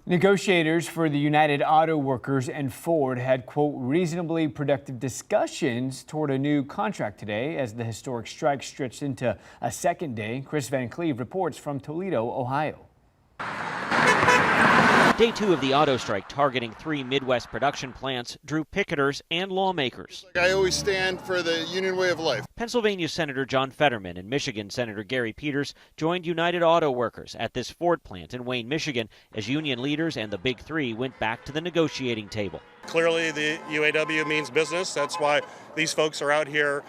Negotiators for the United Auto Workers and Ford had, quote, reasonably productive discussions toward a new contract today as the historic strike stretched into a second day. Chris Van Cleve reports from Toledo, Ohio. Day two of the auto strike targeting 3 Midwest production plants drew picketers and lawmakers. I always stand for the union way of life. Pennsylvania Senator John Fetterman and Michigan Senator Gary Peters joined United Auto Workers at this Ford plant in Wayne, Michigan, as union leaders and the Big Three went back to the negotiating table. Clearly the UAW means business. That's why these folks are out here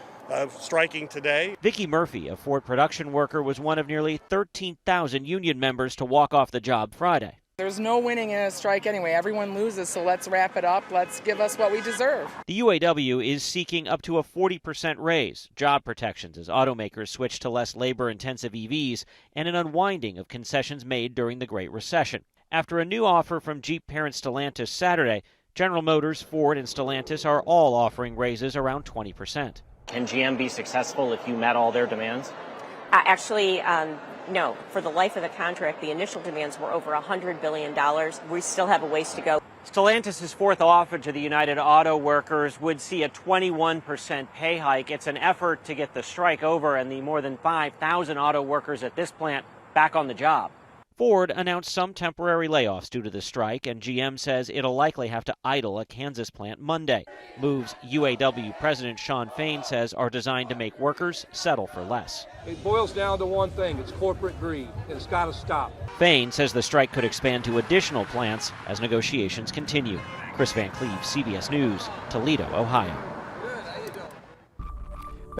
striking today. Vicki Murphy, a Ford production worker, was one of nearly 13,000 union members to walk off the job Friday. There's no winning in a strike anyway. Everyone loses, so let's wrap it up. Let's give us what we deserve. The UAW is seeking up to a 40% raise, job protections as automakers switch to less labor-intensive EVs, and an unwinding of concessions made during the Great Recession. After a new offer from Jeep parent Stellantis Saturday, General Motors, Ford, and Stellantis are all offering raises around 20%. Can GM be successful if you met all their demands? No. For the life of the contract, the initial demands were over $100 billion. We still have a ways to go. Stellantis' fourth offer to the United Auto Workers would see a 21% pay hike. It's an effort to get the strike over and the more than 5,000 auto workers at this plant back on the job. Ford announced some temporary layoffs due to the strike, and GM says it'll likely have to idle a Kansas plant Monday. Moves UAW President Shawn Fain says are designed to make workers settle for less. It boils down to one thing: it's corporate greed, and it's got to stop. Fain says the strike could expand to additional plants as negotiations continue. Chris Van Cleve, CBS News, Toledo, Ohio.